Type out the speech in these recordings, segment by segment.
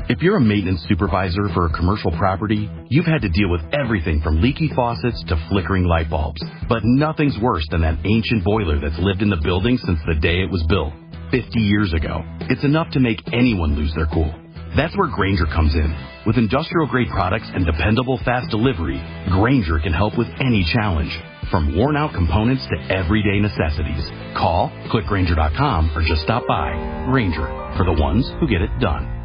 If you're a maintenance supervisor for a commercial property, you've had to deal with everything from leaky faucets to flickering light bulbs. But nothing's worse than that ancient boiler that's lived in the building since the day it was built, 50 years ago. It's enough to make anyone lose their cool. That's where Grainger comes in. With industrial-grade products and dependable fast delivery, Grainger can help with any challenge, from worn-out components to everyday necessities. Call, click Grainger.com, or just stop by. Grainger, for the ones who get it done.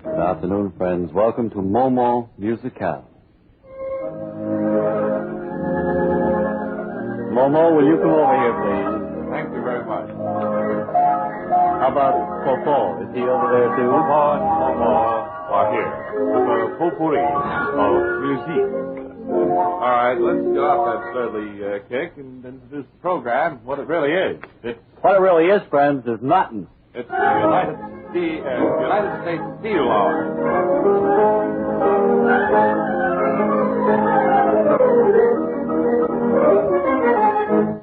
Good afternoon, friends. Welcome to Momo Musical. Momo, will you come over here, please? Thank you very much. How about Popo? Is he over there, too? Popo and Momo are here with a potpourri of music. All right, let's get off that Studley kick and introduce the program, what it really is. What it really is, friends, is nothing. It's the United States Steel Law.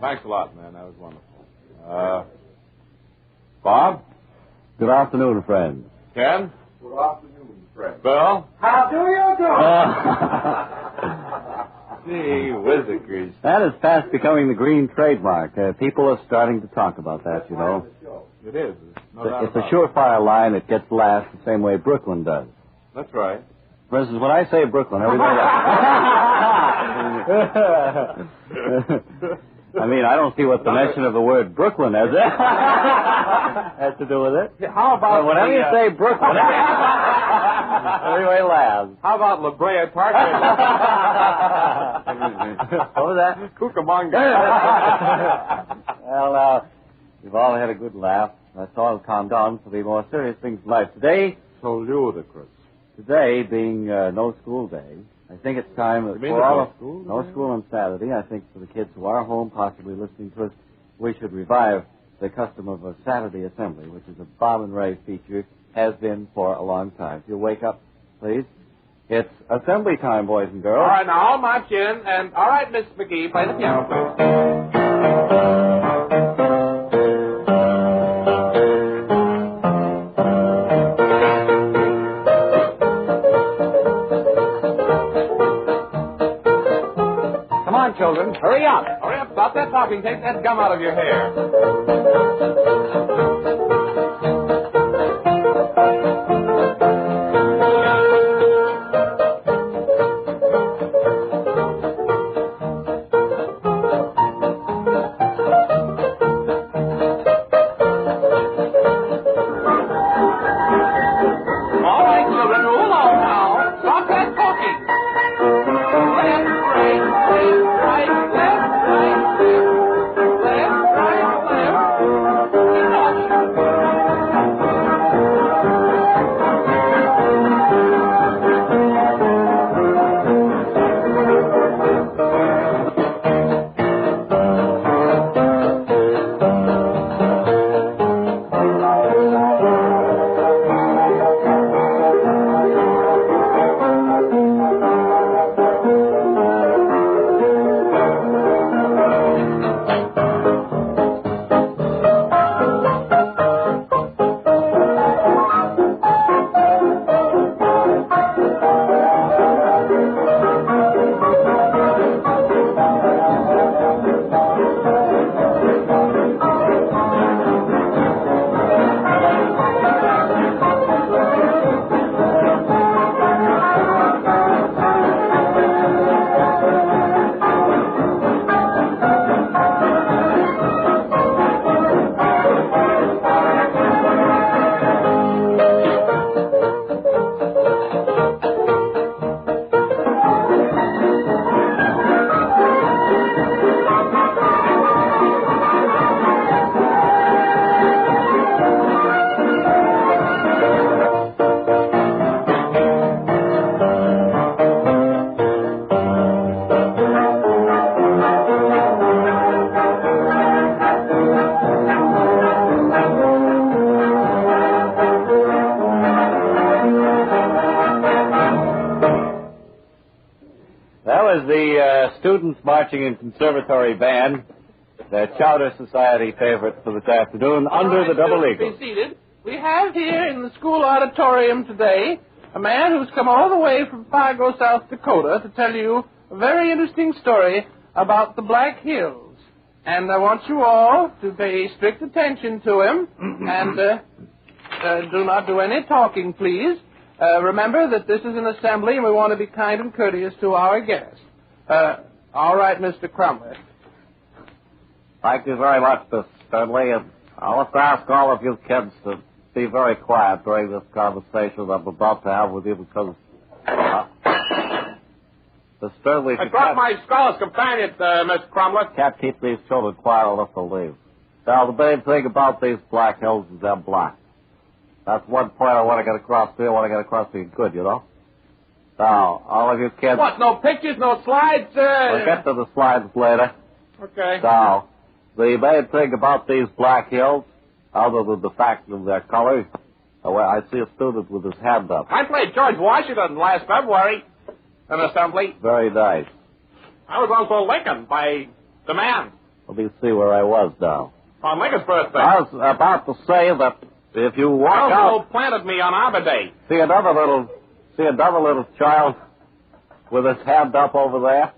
Thanks a lot, man. That was wonderful. Bob? Good afternoon, friends. Ken? Good afternoon, friend. Bill? How do you do? Gee, whizzikers. That is fast becoming the green trademark. People are starting to talk about that, you know. It is. No doubt It's a about it. surefire line that gets laughs the same way Brooklyn does. That's right. For instance, when I say Brooklyn, everybody I mean, I don't see what the mention of the word Brooklyn has to do with it. How about Whenever you say Brooklyn, everybody laughs. How about La Brea Park? What was that? Cucamonga. Well, we've all had a good laugh. That's all calmed down for the more serious things in life. Today being no school day, I think it's time for all of no school on Saturday. I think for the kids who are home, possibly listening to us, we should revive the custom of a Saturday assembly, which is a Bob and Ray feature, has been for a long time. If you'll wake up, please. It's assembly time, boys and girls. All right, now all march in, and all right, Miss McGee, play the piano, please. Children, hurry up. Hurry up, stop that talking. Take that gum out of your hair. All right, children, move along now. Stop that talking. Left, right, left, right, left, right, left. Left, right, left. Enough. the students marching in conservatory band, the Chowder Society favorite for this afternoon, under the double eagle. Be seated. We have here in the school auditorium today a man who's come all the way from Fargo, South Dakota, to tell you a very interesting story about the Black Hills. And I want you all to pay strict attention to him and do not do any talking, please. Remember that this is an assembly and we want to be kind and courteous to our guests. All right, Mr. Crumley. Thank you very much, Mr. Studley. And I'll have to ask all of you kids to be very quiet during this conversation I'm about to have with you because... Mr. Studley... I dropped my scholar's companion, Miss Crumley. Can't keep these children quiet enough to leave. Now, the main thing about these Black Hills is they're black. That's one point I want to get across to you. I want to get across to you good, you know? Now, all of you kids... What, no pictures, no slides? We'll get to the slides later. Okay. Now, the main thing about these Black Hills, other than the fact of their colors, I see a student with his hand up. I played George Washington last February in assembly. Very nice. I was also Lincoln by demand. Let me see where I was now. On Lincoln's birthday. I was about to say that if you walk Also out... planted me on Arbor Day. See another little child with his hand up over there?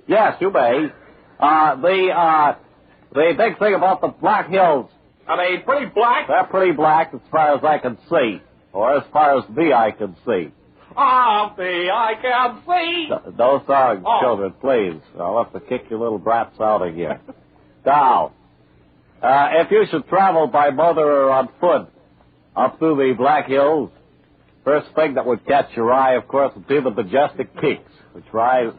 Yes, you may. The big thing about the Black Hills... Are they pretty black? They're pretty black as far as I can see. Or as far as the eye can see. I can see. No songs, children, please. I'll have to kick your little brats out of here. Now, if you should travel by motor or on foot up through the Black Hills, first thing that would catch your eye, of course, would be the majestic peaks, which rise...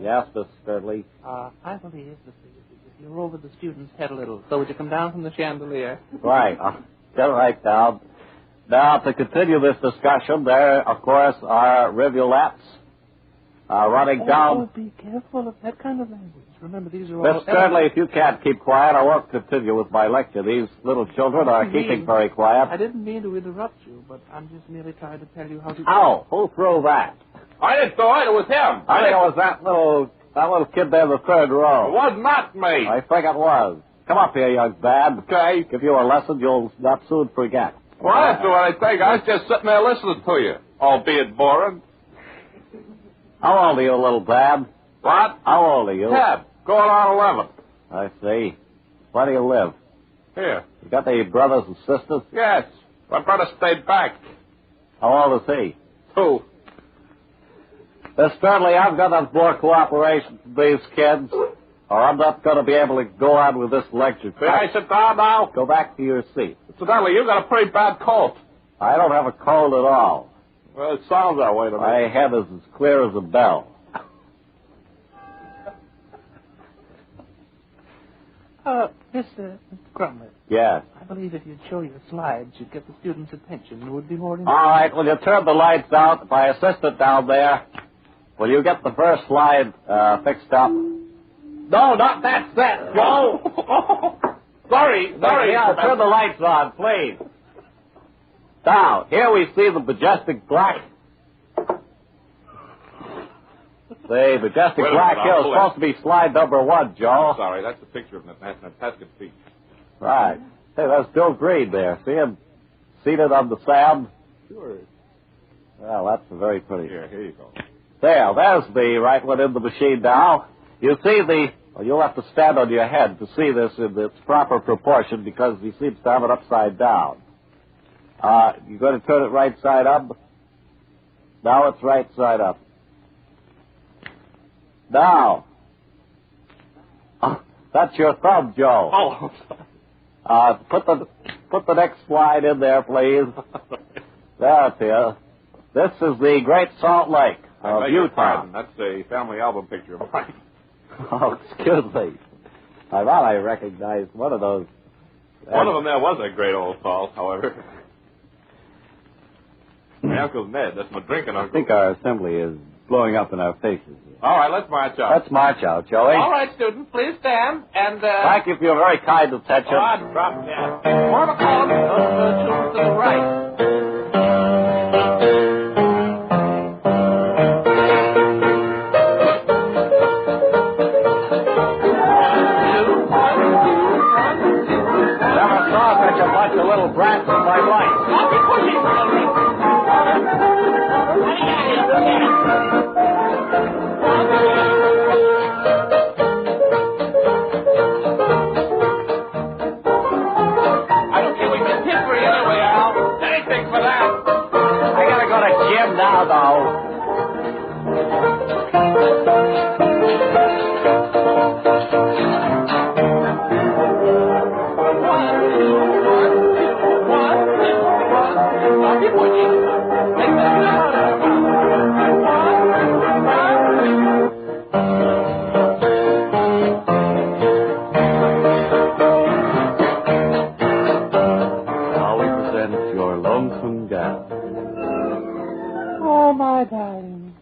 Yes, Mr. Studley? I believe that if you're over the student's head a little, so would you come down from the chandelier? Right. Get right down. Now, to continue this discussion, there, of course, are rivulets running down... Oh, be careful of that kind of language. Remember, these are all... Miss Studley, if you can't keep quiet, I won't continue with my lecture. These little children are keeping very quiet. I didn't mean to interrupt you, but I'm just merely trying to tell you how to... Oh, who threw that? I didn't throw it. It was him. I think it was that little kid there in the third row. It was not me. I think it was. Come up here, young man. Okay. Give you a lesson you'll not soon forget. Well, that's what I think. I was just sitting there listening to you, albeit boring. How old are you, little bab? What? How old are you? 10. Going on 11. I see. Where do you live? Here. You got any brothers and sisters? Yes. My brother stayed back. How old is he? 2. Miss Studley, I've got to have more cooperation from these kids, or I'm not going to be able to go on with this lecture. May I sit down now? Go back to your seat. Incidentally, you got a pretty bad cold. I don't have a cold at all. Well, it sounds that way to me. My head is as clear as a bell. Mr. Crumley. Yes. I believe if you'd show your slides, you'd get the students' attention. It would be more interesting. All right, will you turn the lights out? My assistant down there, will you get the first slide fixed up? No, not that set, Joe. Sorry. Yeah, turn the lights on, please. Now, here we see the majestic black... The majestic Black Hills, supposed to be slide number 1, Joe. Sorry, that's a picture of Natascus Beach. Right. Hey, that's Bill Green there. See him seated on the sand? Sure. Well, that's a very pretty... Here you go. There's the right one in the machine now. You see you'll have to stand on your head to see this in its proper proportion because he seems to have it upside down. You're going to turn it right side up? Now it's right side up. Now. That's your thumb, Joe. Oh. Put the next slide in there, please. There it is. This is the Great Salt Lake of Utah. That's a family album picture of mine. Oh, excuse me. I thought I recognized one of those. One of them there was a great old salt, however. My Uncle Ned, that's my drinking uncle. I think our assembly is blowing up in our faces. All right, let's march out. Let's march out, Joey. All right, students, please stand. And, thank you for your very kind attention. Drop that. More of a column, those children to the right. my life. I'll be pushing, children. I don't think we can hit for you anyway, Al. Anything for that. I gotta go to gym now, though. Now we present your lonesome gal. Oh, my darling,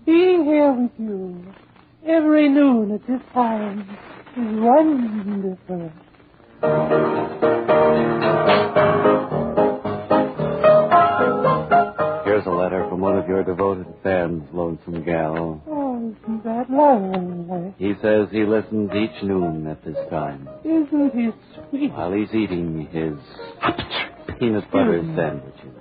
being here with you every noon at this time is wonderful. Here's a letter from one of your devoted fans, lonesome gal. Oh, isn't that lovely? He says he listens each noon at this time Isn't he sweet? while he's eating his peanut butter sandwiches.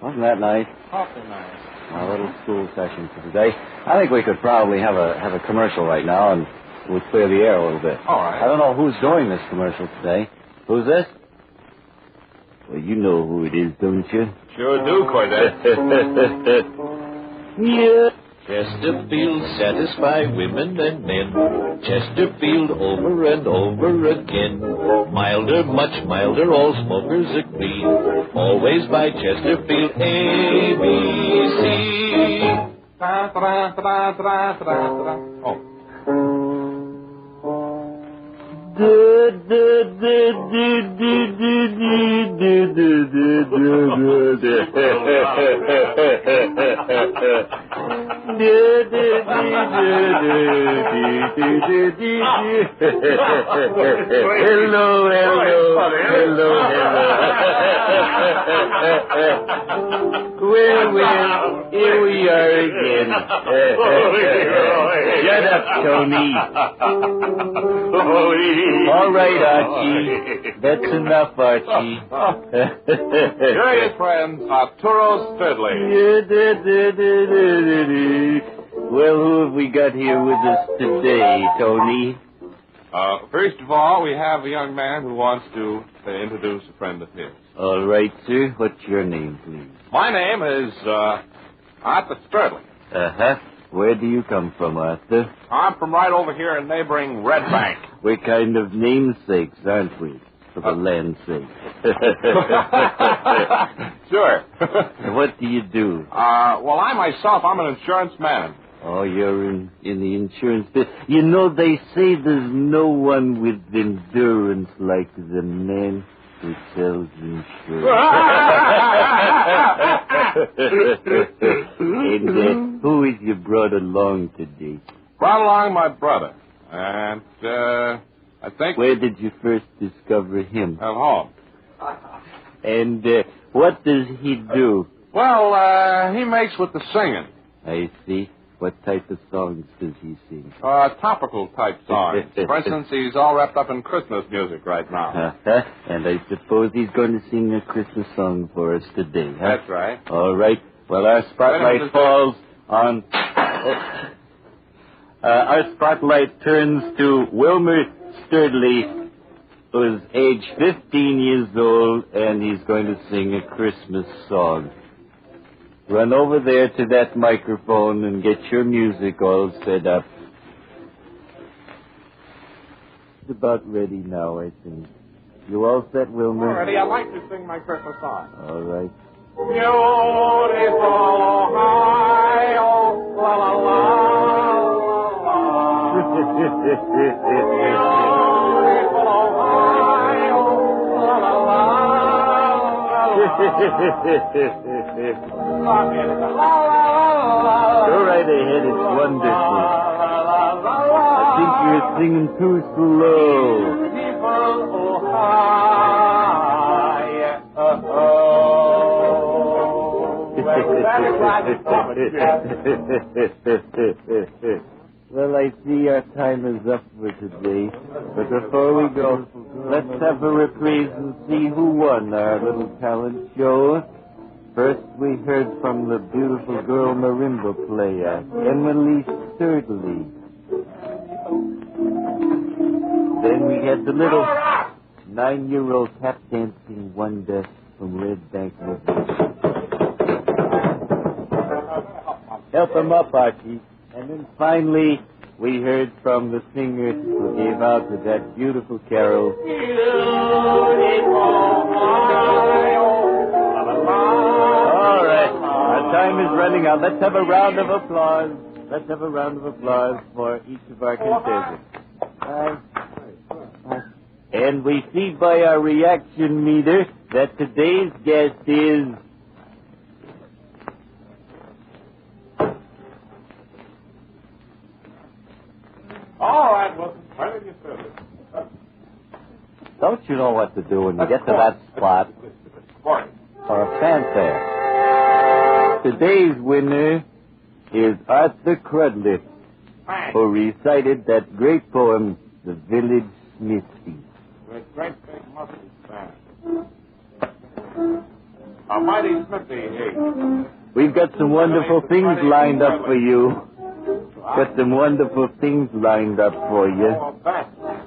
Wasn't that nice? Awfully nice. Our little school session for today. I think we could probably have a commercial right now, and we'll clear the air a little bit. All right. I don't know who's doing this commercial today. Who's this? Well, you know who it is, don't you? Sure do, Cordette. Yeah. Chesterfield satisfy women and men. Chesterfield over and over again. Milder, much milder, all smokers agree. Always buy Chesterfield ABC. Oh. Well, here we are again. Shut up, Tony. All right, Archie. That's enough, Archie. Curious friends, Arturo Studley. Well, who have we got here with us today, Tony? First of all, we have a young man who wants to introduce a friend of his. All right, sir. What's your name, please? My name is Arthur Studley. Uh-huh. Where do you come from, Arthur? I'm from right over here in neighboring Red Bank. We're kind of namesakes, aren't we? For the land's sake. Sure. And what do you do? Well, I'm an insurance man. Oh, you're in the insurance business. You know, they say there's no one with endurance like the man who sells insurance. And who is you brought along today? Brought along my brother. And, I think... Where did you first discover him? At home. And what does he do? Well, he makes with the singing. I see. What type of songs does he sing? Topical type songs. For instance, he's all wrapped up in Christmas music right now. And I suppose he's going to sing a Christmas song for us today, huh? That's right. All right. Well, our spotlight falls on... our spotlight turns to Wilmer Studley, who's age 15 years old, and he's going to sing a Christmas song. Run over there to that microphone and get your music all set up. It's about ready now, I think. You all set, Wilmer? Already, I'd like to sing my Christmas song. All right. Beautiful Ohio, la la la, la la. Beautiful Ohio, la la la, Go right ahead, it's wonderful. I think you're singing too slow. Well, I see our time is up for today. But before we go, let's have a reprise and see who won our little talent show. First, we heard from the beautiful girl marimba player, Emily Sturtley. Then we had the little 9-year-old tap dancing wonder from Red Bank, Missouri. Help him up, Archie. And then finally, we heard from the singer who gave out to that beautiful carol. All right, our time is running out. Let's have a round of applause. Let's have a round of applause for each of our contestants. And we see by our reaction meter that today's guest is... All right, Wilson. Why did you say this? Don't you know what to do when you get to that spot? For a fanfare. Today's winner is Arthur Crudlip, who recited that great poem, The Village Smithy. The great big mustard fan. A mighty smithy, eh? We've got some wonderful things lined up for you. Got some wonderful things lined up for you.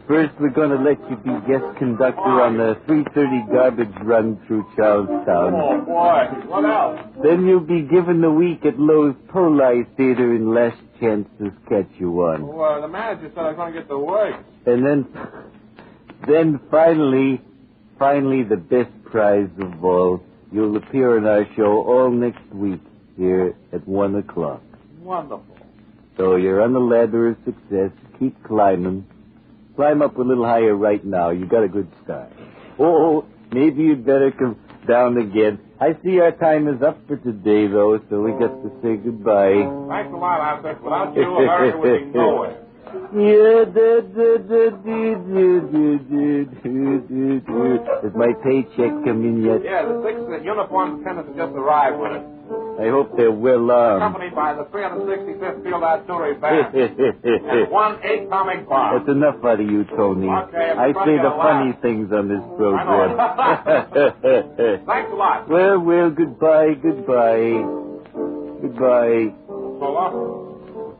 First, we're going to let you be guest conductor on the 3:30 garbage run through Charlestown. Oh, boy. What else? Then you'll be given a week at Lowe's Poli Theater in Last Chance to Catch You On. Well, the manager said I was going to get the work. And then finally, the best prize of all, you'll appear on our show all next week here at 1 o'clock. Wonderful. So you're on the ladder of success. Keep climbing. Climb up a little higher right now. You got a good start. Oh, maybe you'd better come down again. I see our time is up for today, though, so we got to say goodbye. Thanks a lot, Arthur. Without you, America would be nowhere. Has my paycheck come in yet? Yeah, the 6 uniformed attendants have just arrived with it. I hope they're well armed. Accompanied by the 365th Field Artillery Band and 1 atomic bomb. That's enough out of you, Tony. Okay, I say the funny laugh. things on this program. Thanks a lot. Well, goodbye. Goodbye. So long.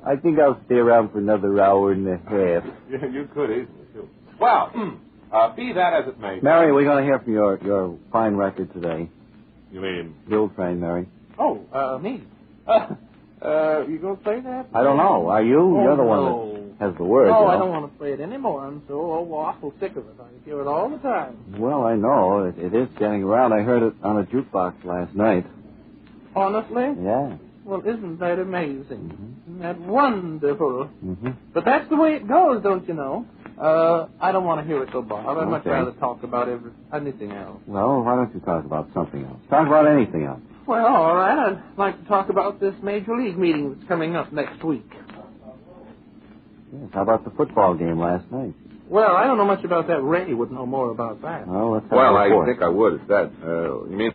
I think I'll stay around for another hour and a half. Yeah, you could easily, too. Well, be that as it may. Mary, we're going to hear from your fine record today. You mean? The old train, Mary. Oh, me. You gonna play that? I don't know. Are you? Oh, You're the one no. that has the words. No, you know. I don't want to play it anymore. I'm so awful sick of it. I hear it all the time. Well, I know. It is getting around. I heard it on a jukebox last night. Honestly? Yeah. Well, isn't that amazing? Isn't that wonderful? Mm-hmm. But that's the way it goes, don't you know? I don't want to hear it so, Bob. I'd much rather talk about anything else. Well, why don't you talk about something else? Talk about anything else. Well, all right. I'd like to talk about this Major League meeting that's coming up next week. Yes. How about the football game last night? Well, I don't know much about that. Ray would know more about that. Well, let's have Well, a I report. think I would at that. You mean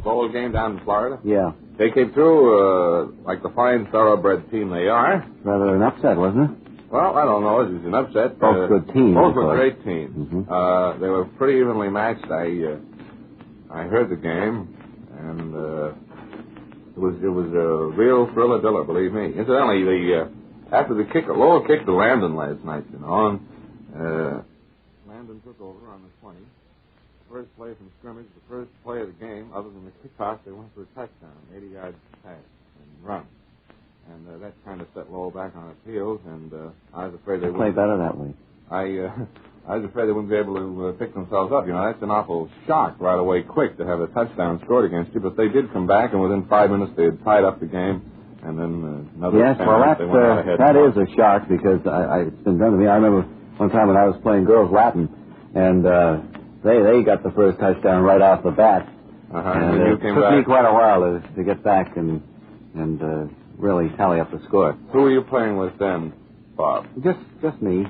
bowl game down in Florida? Yeah. They came through like the fine, thoroughbred team they are. Rather an upset, wasn't it? Well, I don't know. It was an upset. Both good teams. Both of were course. great teams. Mhm. They were pretty evenly matched. I heard the game, and it was a real thriller-diller, believe me. Incidentally, after the kick, a lower kick to Landon last night, you know, and Landon took over on the 20. first play from scrimmage, the first play of the game, other than the kickoff, they went for a touchdown, 80-yard pass and run. And that kind of set Lowell back on its heels, and I was afraid they play better that way. I was afraid they wouldn't be able to pick themselves up. You know, that's an awful shock right away, quick, to have a touchdown scored against you. But they did come back, and within 5 minutes they had tied up the game. And then another. Yes, well, that is a shock because it's been done to me. I remember one time when I was playing girls Latin, and they got the first touchdown right off the bat. And it took me quite a while to get back and really tally up the score. Who were you playing with then, Bob? Just me.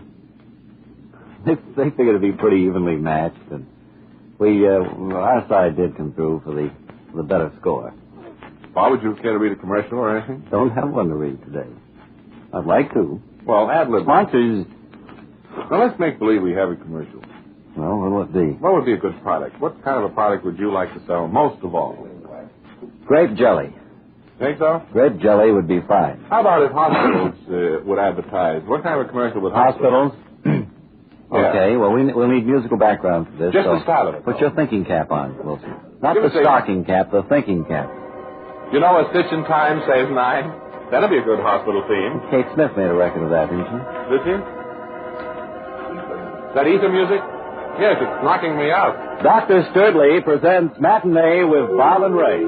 They figured it'd be pretty evenly matched, and our side did come through for the better score. Bob, would you care to read a commercial or anything? Don't have one to read today. I'd like to. Well, ad-lib. Sponsors. Now, let's make believe we have a commercial. Well, what will it be? What would be a good product? What kind of a product would you like to sell most of all? Grape jelly. Think so? Grape jelly would be fine. How about if hospitals would advertise? What kind of a commercial would hospitals? Okay, well, we'll need musical background for this. Just the style of it. Put your thinking cap on, Wilson. Not the stocking cap, the thinking cap. You know, a stitch in time saves 9. That'll be a good hospital theme. Kate Smith made a record of that, didn't she? Did she? Is that ether music? Yes, it's knocking me out. Dr. Sturdley presents Matinee with Bob and Ray.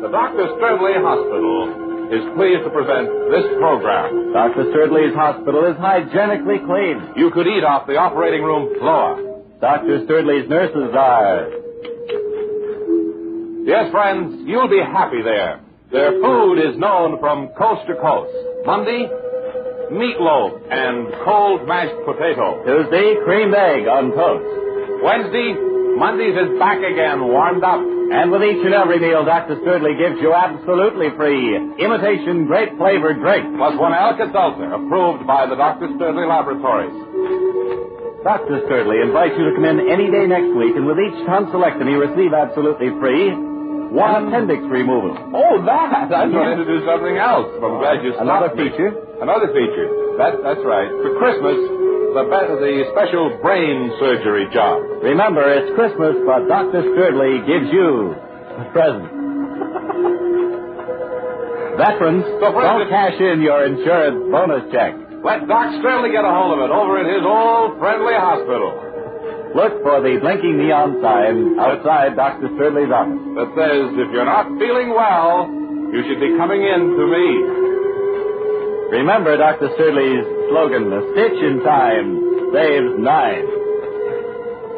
The Dr. Sturdley Hospital is pleased to present this program. Dr. Sturdley's hospital is hygienically clean. You could eat off the operating room floor. Dr. Sturdley's nurses are... Yes, friends, you'll be happy there. Their food is known from coast to coast. Monday, meatloaf and cold mashed potato. Tuesday, creamed egg on toast. Wednesday, Mondays is back again, warmed up. And with each and every meal, Dr. Sturdley gives you absolutely free imitation grape-flavored drink. Plus 1 Alka-Seltzer, approved by the Dr. Sturdley Laboratories. Dr. Sturdley invites you to come in any day next week, and with each tonsillectomy, receive absolutely free 1 appendix removal. Oh, that! I wanted to do something else. I'm glad you stopped Another me. feature? Another feature. That's right. For Christmas, the special brain surgery job. Remember, it's Christmas, but Dr. Sturdley gives you a present. Veterans, don't cash in your insurance bonus check. Let Doc Sturdley get a hold of it over at his old friendly hospital. Look for the blinking neon sign outside Dr. Sturdley's office that says, if you're not feeling well, you should be coming in to me. Remember Dr. Sturdley's slogan, a stitch in time saves 9.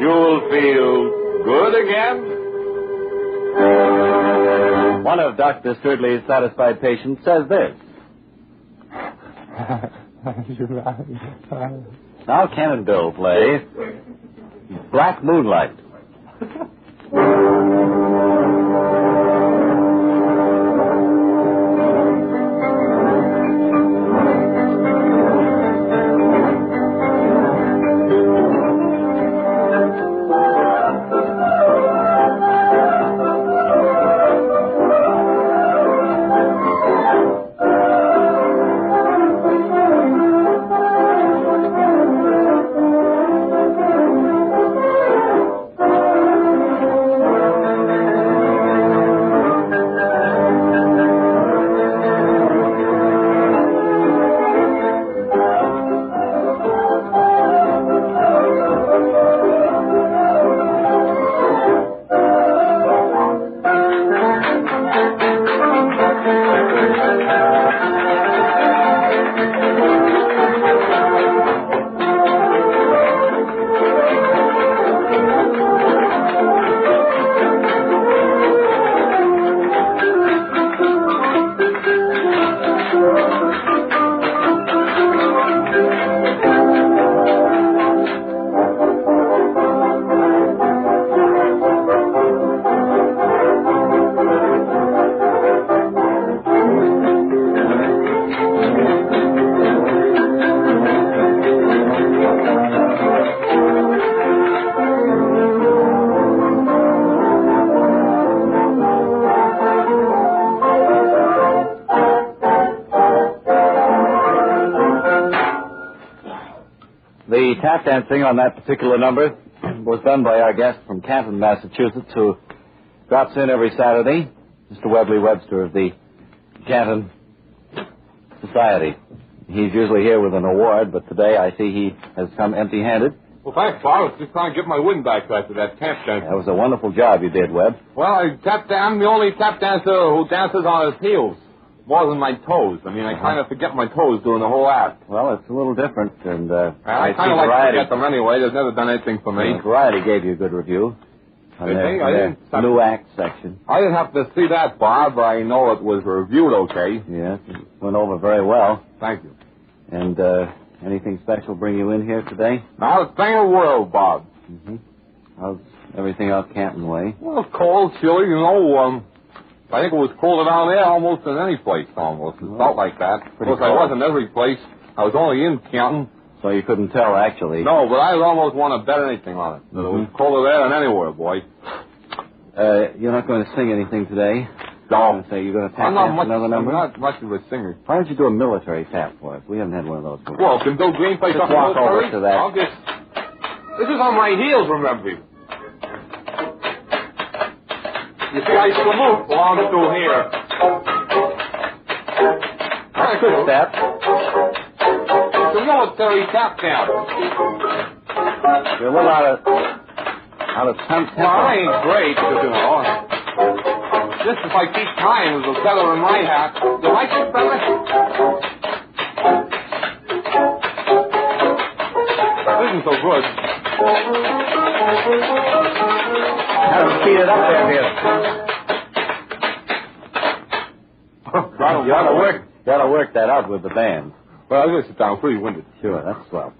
You'll feel good again? One of Dr. Sturdley's satisfied patients says this. Now Canon Bill play Black Moonlight. The tap dancing on that particular number was done by our guest from Canton, Massachusetts, who drops in every Saturday, Mr. Webley Webster of the Canton Society. He's usually here with an award, but today I see he has come empty-handed. Well, thanks, Bob. I was just trying to get my wind back after that tap dance. That was a wonderful job you did, Webb. Well, I'm the only tap dancer who dances on his heels more than my toes. I mean, I kind of forget my toes during the whole act. Well, it's a little different, and I kind of like to forget them anyway. They've never done anything for me. Variety gave you a good review. On their new act section. I didn't have to see that, Bob. I know it was reviewed okay. Yes, it went over very well. Thank you. And anything special bring you in here today? Not a thing in the world, Bob. Mm-hmm. How's everything out Canton way? Well, cold, chilly, you know. I think it was colder down there almost than any place, almost. It felt like that. Of course, I wasn't every place. I was only in Canton. So you couldn't tell, actually. No, but I almost want to bet anything on it. That it was colder there than anywhere, boy. You're not going to sing anything today? No. So you're going to tap dance another number? I'm not much of a singer. Why don't you do a military tap for us? We haven't had one of those before. Well, can Bill Green play something walk over to that. I'll just... This is on my heels, remember. You see, I salute along through here. That's a good step. It's a military tap dance. You're a little out of tempo. Well, I ain't great, you know. Just if I keep time with a feather in my hat. You like this, fella? This isn't so good. Gotta speed it up there, dear. You gotta work that out with the band. Well, I'm going to sit down. Pretty winded. Sure, that's swell.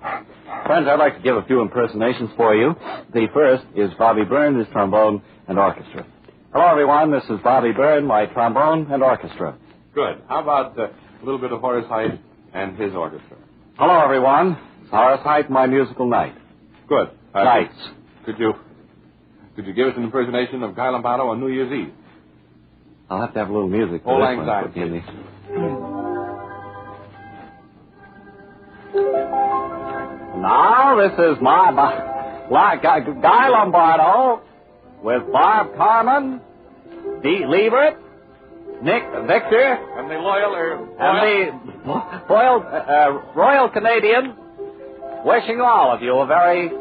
Friends, I'd like to give a few impersonations for you. The first is Bobby Byrne, his trombone and orchestra. Hello, everyone. This is Bobby Byrne, my trombone and orchestra. Good. How about a little bit of Horace Heidt and his orchestra? Hello, everyone. It's Horace Heidt, my musical night. Good. Nights. Could you give us an impersonation of Guy Lombardo on New Year's Eve? I'll have to have a little music for Old this Lang one. Syne. Now, this is my Guy Lombardo with Barb Carmen, Dee Liebert, Nick Victor, And the loyal and the Royal Canadian, wishing all of you a very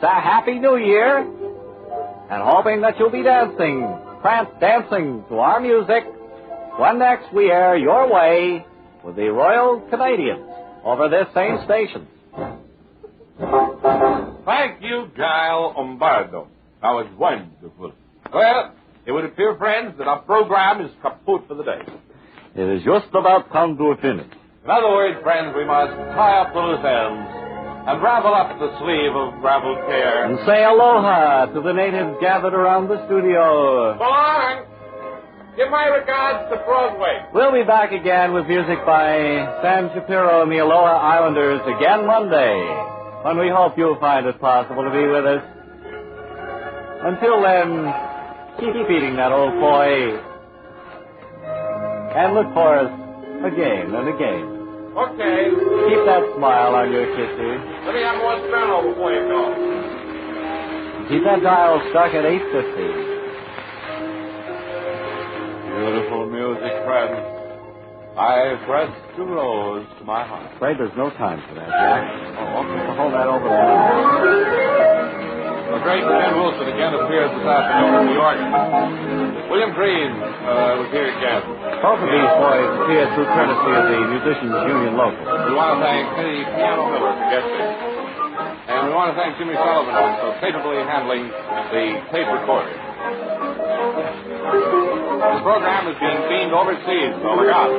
happy New Year, and hoping that you'll be dancing to our music when next we air Your Way with the Royal Canadians over this same station. Thank you, Guy Lombardo. That was wonderful. Well, it would appear, friends, that our program is kaput for the day. It is just about come to a finish. In other words, friends, we must tie up the loose ends and ravel up the sleeve of gravel care. And say aloha to the natives gathered around the studio. So long. Give my regards to Broadway. We'll be back again with music by Sam Shapiro and the Aloha Islanders again Monday, when we hope you'll find it possible to be with us. Until then, keep eating that old boy and look for us again and again. Okay. Keep that smile on your kisses. Let me have more Steno before you go. Keep that dial stuck at 850. Beautiful music, friends. I press the rose to my heart. Afraid there's no time for that, Jack. Oh, okay. So hold that over there. The great Ken Wilson again appears this afternoon in New York. William Green was here again. Both of these boys appear through courtesy of the Musicians Union Local. We want to thank Penny Piano Miller for guesting. And we want to thank Jimmy Sullivan for capably handling the tape recorder. This program is being beamed overseas, so look out.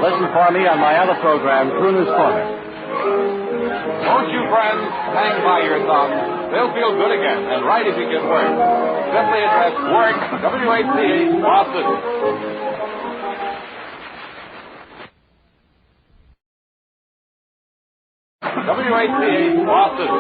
Listen for me on my other program, Crooner's Corner. Won't you, friends, hang by your thumbs? They'll feel good again, and right as you get work. Simply address Work, WHDH, Boston. WHDH, Boston.